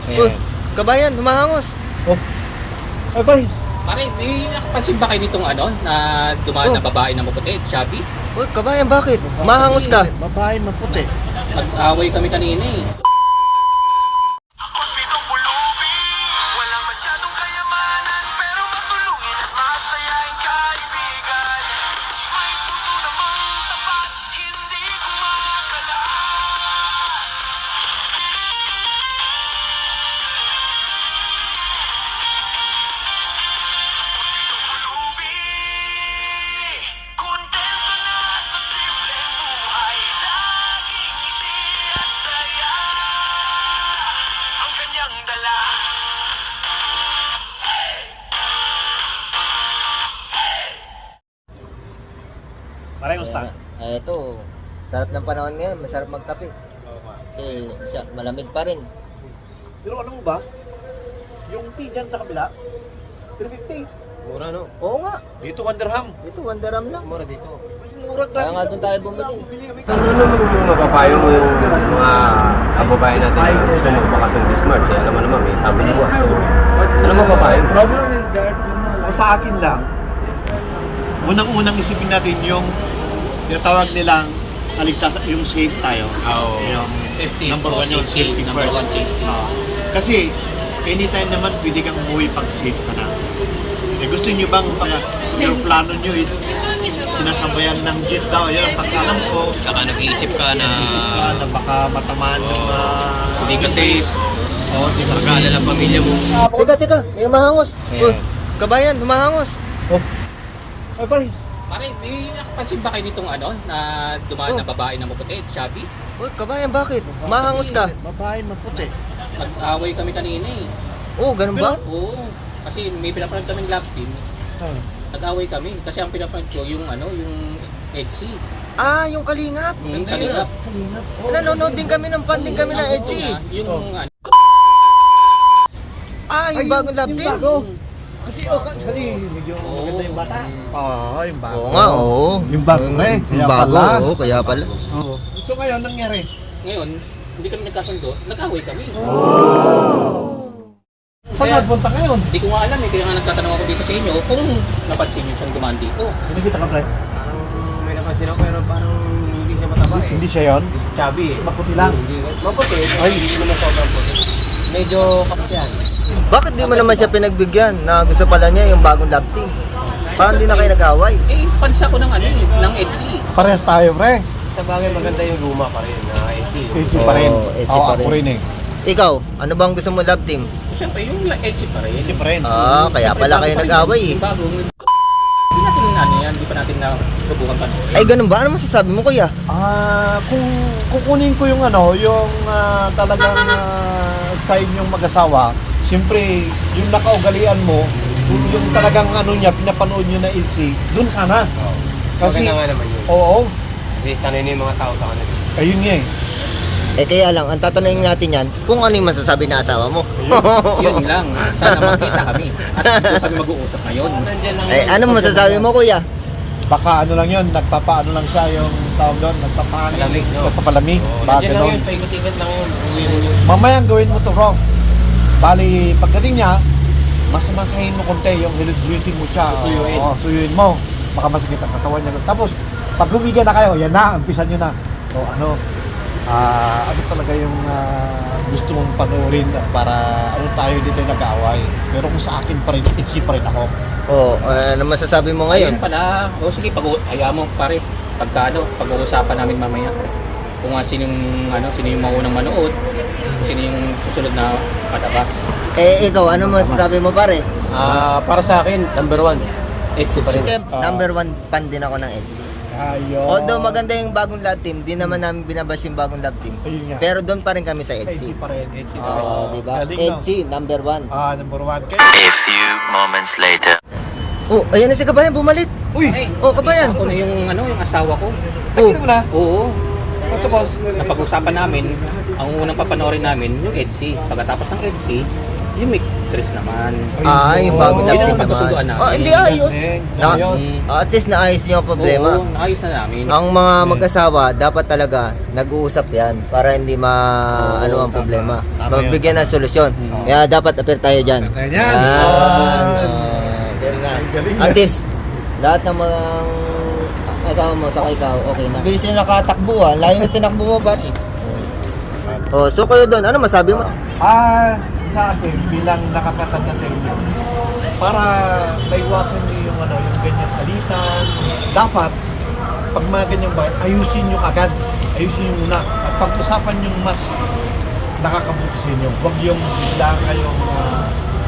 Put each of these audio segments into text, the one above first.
Uy, kabayan, humahangos. Oh. Ay, boys. Pare, may nakapansin ba kayo nitong ano, na dumaan na babae na maputi, chubby? Uy, kabayan, bakit? Humahangos ka. Babae maputi. Nag-away kami kanina eh. Ako si Dong Pulubi, walang masyadong kayamanan, pero matulungin at masayaing kaibigan. May puso namang tapat, hindi kumakalas. Ako si Dong Pulubi, kontento na sa simpleng buhay, laging ngiti at saya ang kanyang dala. Pare, gusto. Ito, sarap ng panahon ngayon, masarap magkape. Kasi malamig pa rin. Pero alam mo ba, yung tea dyan sa kabila, 350. Mura no? Oo nga, Dito, 1 dirham. ito, 1 dirham lang. Mura dito. Murag Kaya nga doon tayo bumili. Ano naman yung mapapayo mo yung mga kababayan natin na gusto magbakasyon this March? Alam mo naman, may tabi buwan. Ano mapapayo mo? Problem is that, kung sa akin lang, unang-unang isipin natin yung tinatawag nilang kaligtasan, yung safe tayo. Yung Safety. number one yung safety Number first. one, safety. Kasi, anytime naman pwede kang umuwi pag safe ka na. Eh, gusto nyo bang yung plano nyo is sinasabayan ng jet daw? Yan, pagkalam ko, Saka nag-iisip ka na na baka matamaan ng hindi ka safe. Oo, di ba? Mag-aalala ang pamilya mo. Teka, may humahangos. Uy, kabayan, humahangos. Oh. Ay, boys. Pare, may nakapansin ba kayo nitong ano, na dumaan na babae na maputi, chubby? Uy, kabayan, bakit? Humahangos ka. Babae maputi. Nag-away kami kanina eh. Oo, ganun ba? Oo. Kasi may pinapanood kaming love team. Ah. Nag-away kami. Kasi ang pinapanood ko yung ano, yung EDSI. Ah, yung kalingap. Yung kanina. Nanonood din kami ng panding kami ng EDSI. Yung ano. Ah, yung bagong love team. Kasi medyo maganda yung bata. Oo, yung bago. Oo nga, oo. Yung bago na eh. Yung bago, oo, kaya pala. Oo. So ngayon, nangyari? Ngayon, hindi kami nagkasundo. Nag-away kami. Saan Kaya- nagpunta ngayon? Hindi ko nga alam eh. Kaya nga nagtatanong ako dito sa inyo kung napansin niyo siyang dumaan dito. Nakikita ka, pre? Parang may napansin ako pero parang hindi siya mataba eh. Hindi siya yon. Hindi siya chubby eh. Maputi lang. Hindi. Maputi. Ay, hindi naman sobrang puti. Medyo kapatyan. Bakit di mo naman siya pinagbigyan na gusto pala niya yung bagong love team? Parang di na kayo nag-away. Eh, pansa ko ng ano eh, ng EDSI. Parehas tayo, pre. Sa bagay maganda yung luma pa rin na AC. Easy pa rin. Oo, easy Oo, pa ako rin eh. Ikaw, ano bang gusto mo love team? Siyempre, yung EDSI pa rin. Easy pa rin. Ah, kaya pala kayo nag-away eh. Yung bagong, hindi natin ano yan, hindi pa natin nasubukan pa. Ay, ganun ba? Ano masasabi mo, kuya? Kung kukunin ko yung ano, yung talagang sign yung mag-asawa, siyempre, yung nakaugalian mo, yung talagang ano niya, pinapanood niyo na ilsi, dun sana. Kasi, Maganda nga naman yun. oo, Kasi sanay na yung mga tao sa kanila. ayun nga eh. Eh, kaya lang, ang tatanungin natin yan, kung ano yung masasabi na asawa mo. Yun lang, sana magkita kami. At doon kami mag-uusap ngayon. Nandiyan lang Eh, ano masasabi mo, kuya? Baka ano lang yun, nagpapaano lang siya yung tawag doon, Palamig, no? nagpapalamig, Oo, baka nandiyan lang ganun. yun, paikot-ikot lang yun. Uwi mo yun. Mamaya gawin mo to, bro. Bali, pagdating niya, masamasahin mo konti yung greeting mo siya. Suyuin. Oo, suyuin mo. Baka masakit ang katawan niya. Tapos, pag lumigay na kayo, yan na, umpisan nyo na. So, ano talaga yung gusto mong panoorin para ano tayo dito yung nag-aaway. Pero kung sa akin pa rin, itchy pa rin ako. Oo, ano masasabi mo ngayon? Ayun pala, o sige, hayaan mo pare, pag-uusapan namin mamaya. Kung sino yung maunang manood, sino yung susunod na palabas. Eh, ikaw, ano masasabi mo, pare? Para sa akin, number 1, AC pa rin. Siyempre, number 1 fan din ako ng EDSI. Ayun. Although maganda yung bagong love team, di naman namin binabash yung bagong love team. Ayun nga. Pero doon pa rin kami sa itchy EDSI. pa rin. AC Oo, pa rin. di ba? Galing, no? EDSI, number 1. Number 1. Kaya, A few moments later. Oh, ayan na si Kabayan, bumalik. uy! Ay, Oh, kabayan. Ako na yung asawa ko. Nakita mo na? Oo. Ito, boss. Napag-usapan namin, ang unang papanoorin namin, yung EDSI. Pagkatapos ng EDSI, yung mattress naman. Yung bagong Yun lab ang team pagkasuduan naman. namin. Hindi ayos. Ayos. At least naayos niyo ang problema. Oo, naayos na namin. Ang mga mag-asawa, dapat talaga nag-uusap yan para hindi ano ang tama. problema. Tama Magbigyan yun. ng solusyon. Kaya dapat appear tayo dyan. Appear tayo dyan. Appear na. Galing At yan. least, lahat ng mga asawa mo, saka ikaw, okay na. Bilis na nakatakbo layo yung tinakbo mo, ba't? Oh, so kayo doon, ano masabi mo? Sa akin, bilang nakakatanda sa inyo, para maiwasan niyo yung yung ganyan kalitan, dapat, pag mga ganyang bahay, ayusin nyo agad. Ayusin nyo muna. At pag-usapan yung mas nakakabuti sa inyo. Huwag yung bigla kayong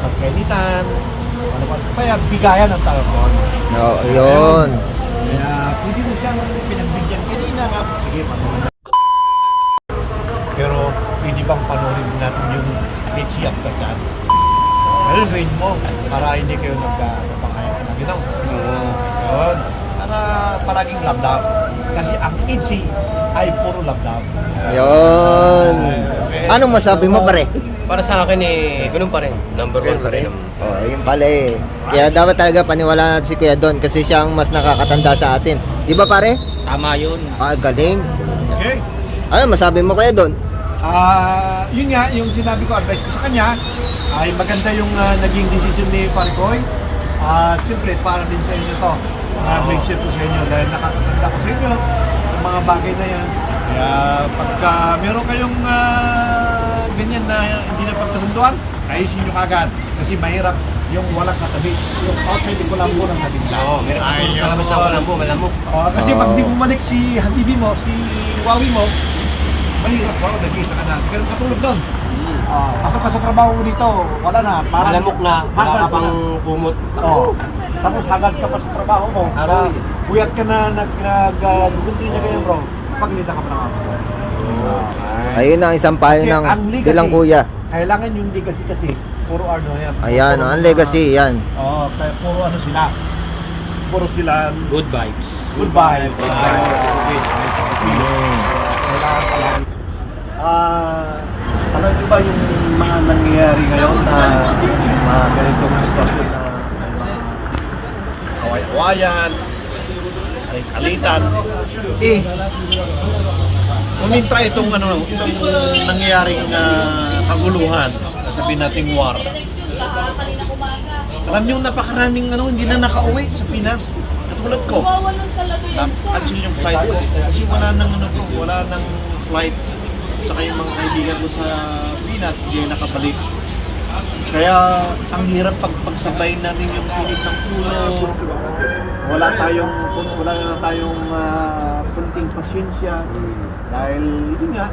magkainitan, ano ba, kaya bigayan ang tawag doon. Oo, yun. Kaya pwede mo siyang pinagbigyan. Kanina nga, sige, manonood. Pero pwede bang panoorin natin yung HC after that? Ayun, gawin mo para hindi kayo nagpangayan na ginaw. Yun. Para palaging labdab. Kasi ang HC ay puro labdab. Yun. Anong masabi mo, pare? Para sa akin ganun pa rin. Number 1 pa rin. Oh, yun pala eh. Kaya dapat talaga paniwalaan natin si Kuya Don kasi siya ang mas nakakatanda sa atin. Di ba, pare? Tama yun. Galing. Okay? Ano masabi mo, Kuya Don? Yun nga, yung sinabi ko, advice ko sa kanya, ay maganda yung naging decision ni Paricoy. Siyempre, para din sa inyo to. Make sure ko sa inyo dahil nakakatanda ko sa inyo yung mga bagay na yan. Kaya pagka meron kayong ganyan na hindi na pagkasunduan, ayusin nyo kagad. Kasi mahirap yung walang katabi. Yung outside ko lang po ng tabi nila. Oo, meron ka tulong sa labas ng walang malamok. Kasi pag di bumalik si Habibi mo, si Wawi mo, mahirap ba? Nag-iisa ka na. Ganun katulog doon. Pasok ka sa trabaho mo dito, wala na. Parang Malamok na, wala hagad ka pang kumot. Tapos hagad ka pa sa trabaho mo. Aroy. Puyat ka na, nag-guguntri niya kayo bro. Paglita ka pa ng ako. Ayun ang isang payo Kasi ng ang legacy, bilang kuya. Kailangan yung legacy kasi, puro ano yan. Ayan, Puro ang mga- legacy, yan. Kaya puro ano sila. Puro sila Good vibes. goodbye. Mm. Kailangan palagi. Alam niyo ba yung mga nangyayari ngayon na mga ganitong sitwasyon na away-awayan, ay kalitan, umintra itong nangyayaring kaguluhan, sabihin nating war. Alam niyo, napakaraming hindi na nakauwi sa Pinas. Katulad ko, cancel yung flight ko kasi wala nang flight. Saka yung mga kaibigan ko sa Pinas, hindi nakabalik. Kaya ang hirap pagsabayin natin yung init ng ulo. Wala na tayong kunting pasyensya. Dahil yun nga,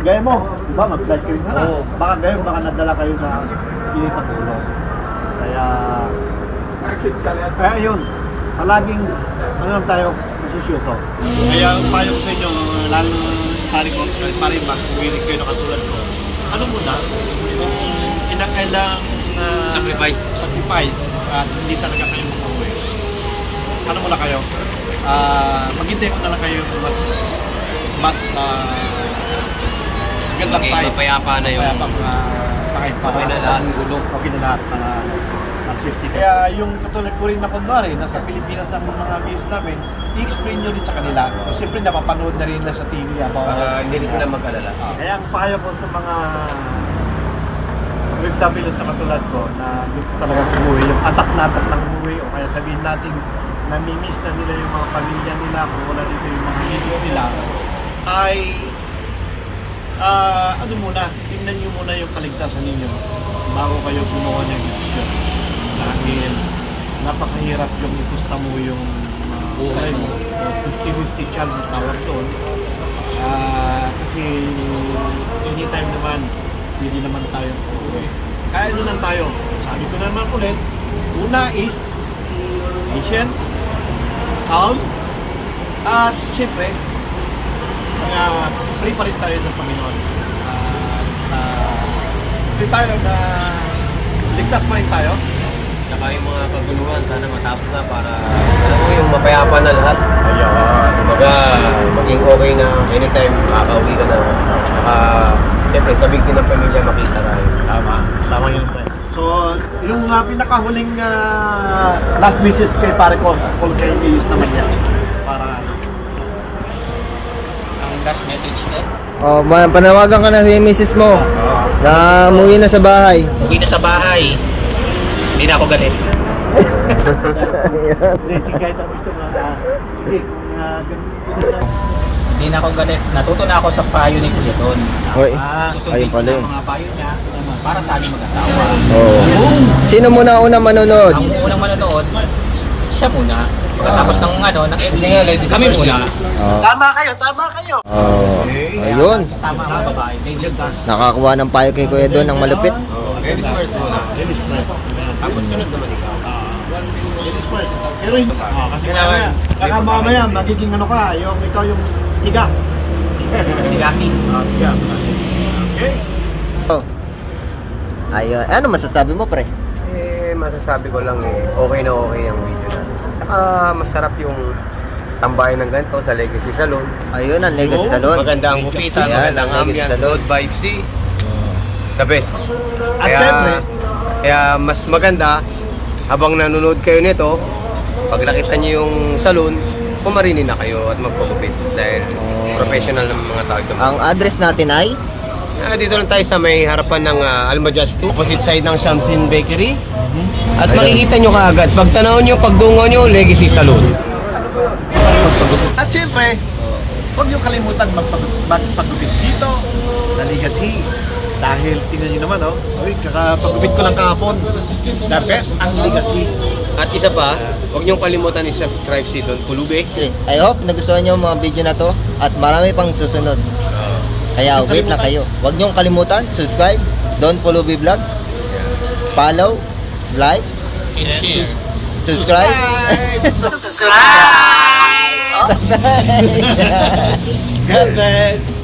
gaya mo, diba, mag-flight kayo sana. Baka nadala kayo sa init ng ulo. Kaya yun, palaging tayo masisyoso. Kaya ang payo ko sa inyo, lalo pare ko, pare ba, huwinig kayo na katulad ko. Ano muna, kung kinakailang sacrifice at hindi talaga kayo makauwi. Ano muna kayo? Maghintay mo na lang kayo mas magandang time. Mapayapa na yun. Takay pa. Okay na lahat. Okay na lahat para safety. Kaya yung katulad ko rin na kunwari, nasa Pilipinas ng mga miss namin, i-explain nyo rin sa kanila. Siyempre napapanood na rin nila sa TV about Para hindi rin sila mag-alala. Kaya ang payo ko sa mga OFWs na katulad ko na gusto talaga umuwi, yung atak ng umuwi o kaya sabihin natin namimiss na nila yung mga pamilya nila kung wala dito yung mga misis nila ay tingnan nyo muna yung kaligtasan ninyo bago kayo gumawa ng desisyon. Dahil napakahirap yung ikusta mo yung buhay mo. 50-50 chance ang tawag doon. Kasi anytime naman, hindi naman tayo uuwi. Kaya doon lang tayo. Sabi ko naman ulit, una is patience, calm, at syempre, pray pa rin tayo ng Panginoon. Pray tayo na ligtas pa rin tayo. Saka yung mga kaguluhan, sana matapos na para alam mo yung mapayapa na lahat. Ayan. Kumbaga, maging okay na anytime makaka-uwi ka na. Saka, siyempre, sabik din ng pamilya makita tayo. Tama yun. So, Yung pinakahuling last message kay pare ko, call kay Ius naman yan. Para Ang last message na. Oh, panawagan ka na si misis mo. Na umuwi na sa bahay. Uwi na sa bahay. Hindi na ako galit. hindi, kahit ang gusto mo sige, ganun. Hindi na ako galit. Natuto na ako sa payo ni Kuya Don. Hoy, Susundin ayun ko pala na yun. mga payo niya para sa aming mag-asawa. Oh. Sino muna una manonood? Ang unang manonood, siya muna. Pagkatapos ng ng MC, kami muna. Oh. Tama kayo. Oh. Ayun. Tama ang mga babae. Ladies first. Nakakuha ng payo kay Kuya Don ng malupit. Ladies first muna. Tapos sunod naman ikaw. Pero hindi. Kasi baka mamaya magiging ano ka, yung ikaw yung tiga. Ligasi. Tiga. Okay. Oh. Ayun. Ano masasabi mo, pre? Masasabi ko lang okay na okay ang video natin. Tsaka masarap yung tambayan ng ganito sa Legacy Salon. Ayun, ang Legacy Salon. Maganda ang gupitan, Yan, maganda ang ang Legacy ambience, Salon. good vibes, the best. At syempre, Kaya mas maganda, habang nanonood kayo nito, pag nakita niyo yung salon, pumarinin na kayo at magpagupit dahil professional ng mga tao ito. Ang address natin ay Dito lang tayo sa may harapan ng Almajas 2, opposite side ng Shamsin Bakery. At makikita nyo kaagad, pag tanaw nyo, pagdungo nyo, Legacy Salon. at syempre, huwag niyo kalimutan magpagupit dito sa Legacy. Dahil tingnan niyo naman, kakapagupit ko lang kahapon. The best ang Legacy. At isa pa, huwag nyo kalimutan i-subscribe si Don Pulube. I hope nagustuhan nyo ang mga video na to at marami pang susunod. Kaya wait lang kayo. Huwag nyo kalimutan, subscribe, Don Pulubi Vlogs, follow, like, subscribe. God bless!